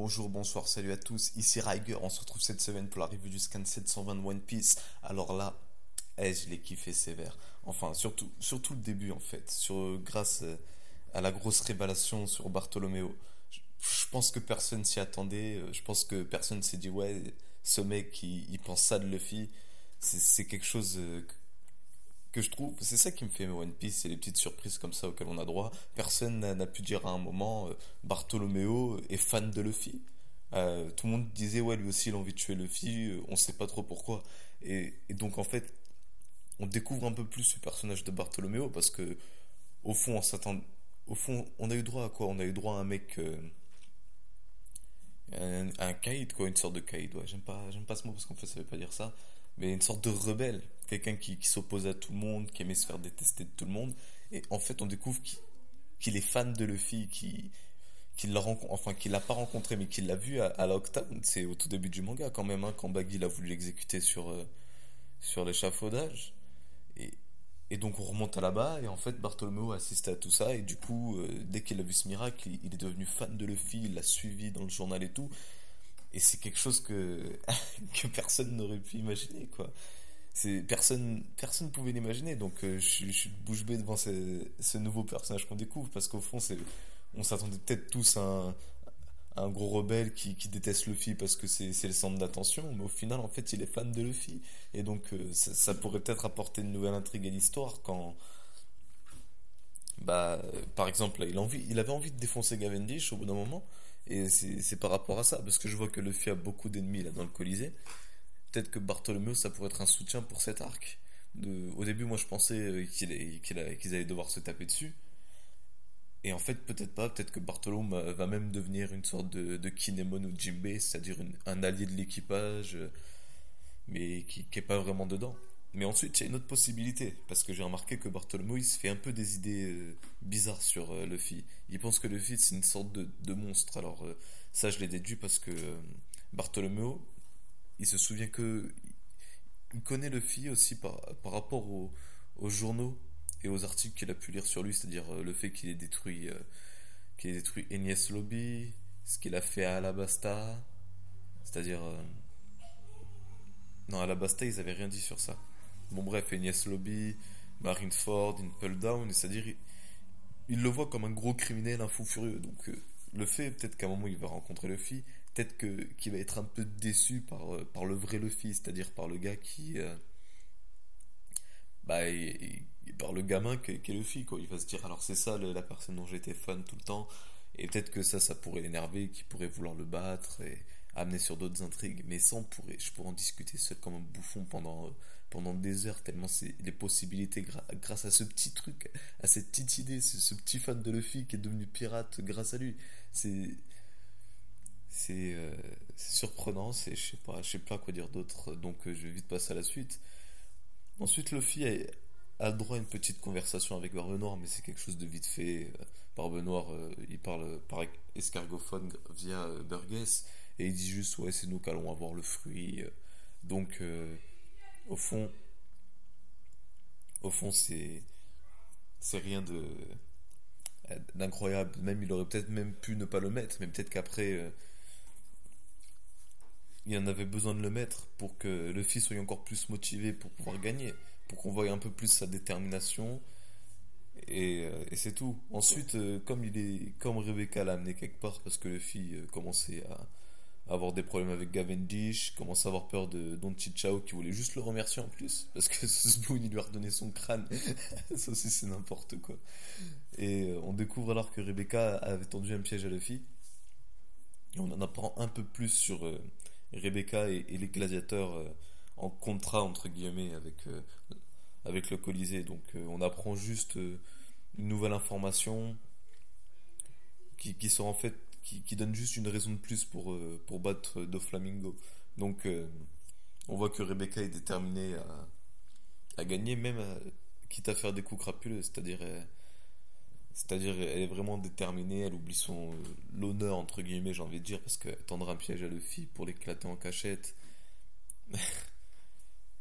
Bonjour, bonsoir, salut à tous, ici Riger, on se retrouve cette semaine pour la review du scan 720 de One Piece. Alors là, je l'ai kiffé sévère. Enfin, surtout le début en fait, grâce à la grosse révélation sur Bartolomeo. Je pense que personne s'y attendait, je pense que personne s'est dit ouais, ce mec il pense ça de Luffy. C'est quelque chose que je trouve, c'est ça qui me fait aimer One Piece, c'est les petites surprises comme ça auxquelles on a droit. Personne n'a pu dire à un moment, Bartolomeo est fan de Luffy. Tout le monde disait, ouais, lui aussi il a envie de tuer Luffy, on sait pas trop pourquoi. Et donc en fait, on découvre un peu plus ce personnage de Bartolomeo parce que, au fond, au fond, on a eu droit à quoi? On a eu droit à un mec, un caïd, quoi, une sorte de caïd. Ouais, j'aime pas ce mot parce qu'en fait, ça veut pas dire ça. Mais une sorte de rebelle. Quelqu'un qui s'oppose à tout le monde, qui aimait se faire détester de tout le monde. Et en fait, on découvre qu'il est fan de Luffy, qu'il l'a pas rencontré, mais qu'il l'a vu à Lockdown. C'est au tout début du manga, quand même, hein, quand Baggy l'a voulu l'exécuter sur l'échafaudage. Et, et donc, on remonte à là-bas, et en fait, Bartholomew assiste à tout ça, et du coup, dès qu'il a vu ce miracle, il est devenu fan de Luffy, il l'a suivi dans le journal et tout. Et c'est quelque chose que personne n'aurait pu imaginer, quoi. Personne pouvait l'imaginer, donc je suis bouche bée devant ce nouveau personnage qu'on découvre, parce qu'au fond, on s'attendait peut-être tous à un gros rebelle qui déteste Luffy parce que c'est le centre d'attention, mais au final, en fait, il est fan de Luffy. Et donc, ça pourrait peut-être apporter une nouvelle intrigue à l'histoire quand, par exemple, là, il avait envie de défoncer Cavendish au bout d'un moment, et c'est par rapport à ça, parce que je vois que Luffy a beaucoup d'ennemis là dans le Colisée. Peut-être que Bartholomew, ça pourrait être un soutien pour cet arc. Au début, moi, je pensais qu'ils allaient devoir se taper dessus. Et en fait, peut-être pas. Peut-être que Bartholomew va même devenir une sorte de Kinemon ou Jinbei, c'est-à-dire un allié de l'équipage, mais qui est pas vraiment dedans. Mais ensuite, il y a une autre possibilité, parce que j'ai remarqué que Bartholomew, il se fait un peu des idées bizarres sur Luffy. Il pense que Luffy, c'est une sorte de monstre. Alors, ça, je l'ai déduit parce que Bartholomew, il se souvient que il connaît Luffy aussi par rapport aux journaux et aux articles qu'il a pu lire sur lui, c'est-à-dire le fait qu'il ait détruit Enies Lobby, ce qu'il a fait à Alabasta, c'est-à-dire non, à Alabasta ils avaient rien dit sur ça. Bon bref, Enies Lobby, Marineford, Impel Down, c'est-à-dire il le voit comme un gros criminel, un fou furieux. Donc le fait peut-être qu'à un moment il va rencontrer Luffy, peut-être que qu'il va être un peu déçu par le vrai Luffy, c'est-à-dire par le gars par le gamin qu'est Luffy, quoi. Il va se dire alors c'est ça la personne dont j'étais fan tout le temps, et peut-être que ça pourrait l'énerver, qu'il pourrait vouloir le battre et amener sur d'autres intrigues. Mais ça je pourrais en discuter seul comme un bouffon pendant des heures, tellement c'est les possibilités grâce à ce petit truc, à cette petite idée, ce petit fan de Luffy qui est devenu pirate grâce à lui. C'est c'est euh, c'est surprenant, je sais pas quoi dire d'autre, donc je vais vite passer à la suite. Ensuite, a le droit à une petite conversation avec Barbe Noire, mais c'est quelque chose de vite fait. Barbe Noire, il parle par escargophone via Burgess, et il dit juste ouais, c'est nous qui allons avoir le fruit. Donc, au fond, au fond, c'est rien d'incroyable. Même il aurait peut-être même pu ne pas le mettre, mais peut-être qu'après il en avait besoin de le mettre pour que Luffy soit encore plus motivé pour pouvoir gagner, pour qu'on voie un peu plus sa détermination, et c'est tout. Ensuite, comme Rebecca l'a amené quelque part parce que Luffy commençait à avoir des problèmes avec Cavendish, commençait à avoir peur de Don Chichao qui voulait juste le remercier en plus parce que Spoon il lui a redonné son crâne. Ça aussi c'est n'importe quoi. Et on découvre alors que Rebecca avait tendu un piège à Luffy. Et on en apprend un peu plus sur Rebecca et les gladiateurs en contrat entre guillemets avec le Colisée. Donc on apprend juste une nouvelle information qui sera en fait qui donne juste une raison de plus pour battre Doflamingo. Donc on voit que Rebecca est déterminée à gagner, même quitte à faire des coups crapuleux, c'est-à-dire elle est vraiment déterminée, elle oublie l'honneur entre guillemets, j'ai envie de dire, parce que tendre un piège à Luffy pour l'éclater en cachette,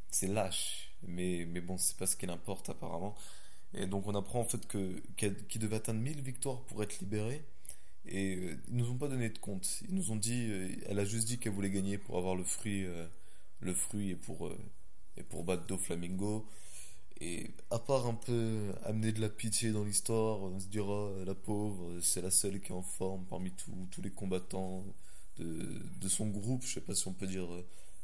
c'est lâche, mais bon, c'est pas ce qu'il importe apparemment. Et donc on apprend en fait qu'il devait atteindre 1000 victoires pour être libéré, Et ils nous ont pas donné de compte. Ils nous ont dit, elle a juste dit qu'elle voulait gagner pour avoir le fruit et pour battre Doflamingo. Et à part un peu amener de la pitié dans l'histoire, on se dira, la pauvre, c'est la seule qui est en forme parmi tous les combattants de son groupe, je sais pas si on peut dire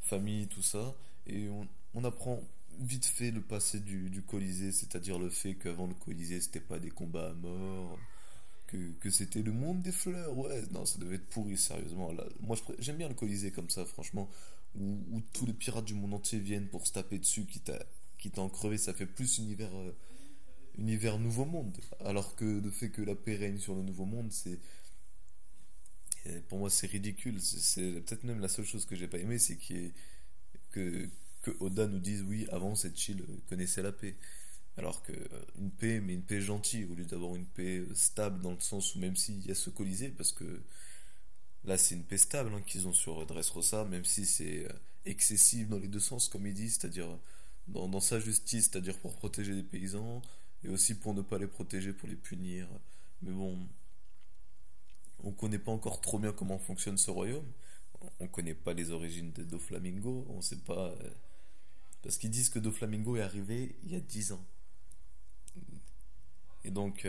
famille, tout ça. Et on apprend vite fait le passé du Colisée, c'est-à-dire le fait qu'avant le Colisée, c'était pas des combats à mort, que c'était le monde des fleurs. Ouais, non, ça devait être pourri, sérieusement. Là, moi, j'aime bien le Colisée comme ça, franchement, où tous les pirates du monde entier viennent pour se taper dessus, quitte à en crever. Ça fait plus univers Nouveau Monde. Alors que le fait que la paix règne sur le Nouveau Monde, pour moi, c'est ridicule. C'est peut-être même la seule chose que j'ai pas aimé, c'est que, que Oda nous dise oui, avant cette chill connaissait la paix. Alors que une paix, mais une paix gentille, au lieu d'avoir une paix stable dans le sens où même s'il y a ce Colisée, parce que là c'est une paix stable hein, qu'ils ont sur Dressrosa, même si c'est excessif dans les deux sens, comme il dit, c'est-à-dire dans sa justice, c'est-à-dire pour protéger les paysans, et aussi pour ne pas les protéger, pour les punir. Mais bon, on connaît pas encore trop bien comment fonctionne ce royaume. On connaît pas les origines de Doflamingo, on sait pas. Parce qu'ils disent que Doflamingo est arrivé il y a 10 ans. Et donc,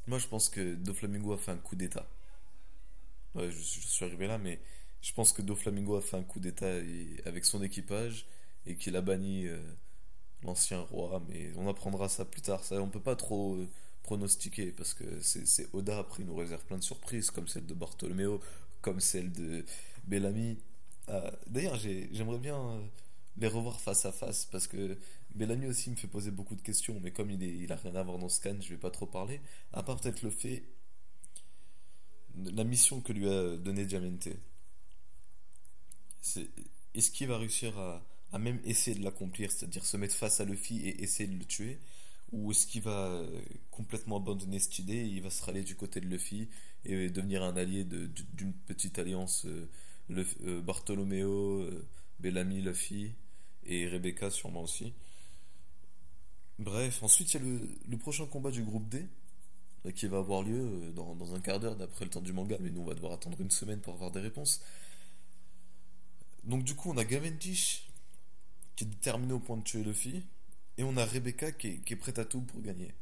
moi je pense que Doflamingo a fait un coup d'état. Ouais, je suis arrivé là, mais je pense que Doflamingo a fait un coup d'état avec son équipage et qu'il a banni l'ancien roi. Mais on apprendra ça plus tard. Ça, on peut pas trop pronostiquer parce que c'est Oda. Après, il nous réserve plein de surprises, comme celle de Bartolomeo, comme celle de Bellamy. D'ailleurs, j'aimerais bien les revoir face à face parce que Bellamy aussi me fait poser beaucoup de questions, mais comme il a rien à voir dans ce scan, je vais pas trop parler. À part peut-être le fait, la mission que lui a donnée Diamante. C'est, est-ce qu'il va réussir à même essayer de l'accomplir, c'est-à-dire se mettre face à Luffy et essayer de le tuer, ou est-ce qu'il va complètement abandonner cette idée et il va se rallier du côté de Luffy et devenir un allié d'une petite alliance Bartolomeo, Bellamy, Luffy et Rebecca sûrement aussi. Bref, ensuite il y a le prochain combat du groupe D qui va avoir lieu dans un quart d'heure d'après le temps du manga, mais nous on va devoir attendre une semaine pour avoir des réponses. Donc du coup on a Cavendish qui est déterminé au point de tuer Luffy, et on a Rebecca qui est prête à tout pour gagner.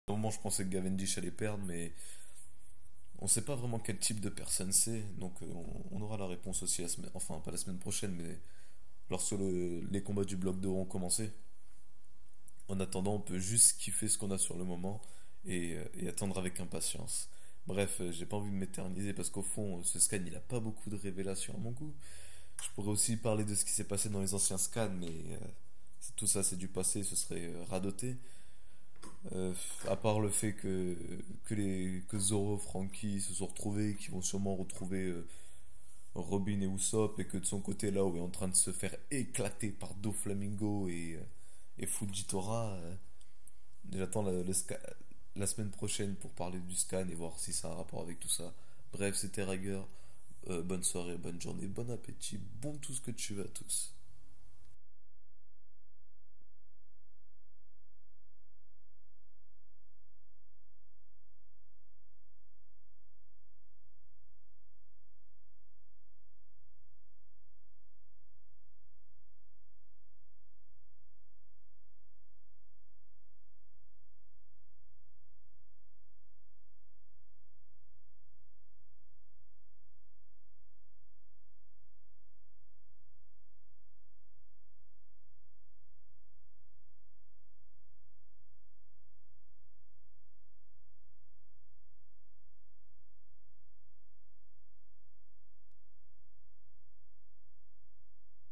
Au moment je pensais que Cavendish allait perdre, mais on sait pas vraiment quel type de personne c'est, donc on aura la réponse aussi enfin pas la semaine prochaine, mais lorsque les combats du bloc 2 auront commencé. En attendant, on peut juste kiffer ce qu'on a sur le moment et attendre avec impatience. Bref, j'ai pas envie de m'éterniser parce qu'au fond, ce scan il a pas beaucoup de révélations à mon goût. Je pourrais aussi parler de ce qui s'est passé dans les anciens scans, mais tout ça c'est du passé, ce serait radoté. Euh, à part le fait que Zoro, Franky se sont retrouvés, qui vont sûrement retrouver Robin et Usopp, et que de son côté là où il est en train de se faire éclater par Doflamingo et Fujitora, j'attends la semaine prochaine pour parler du scan et voir si ça a un rapport avec tout ça. Bref, c'était Rager. Bonne soirée, bonne journée, bon appétit, bon tout ce que tu veux à tous.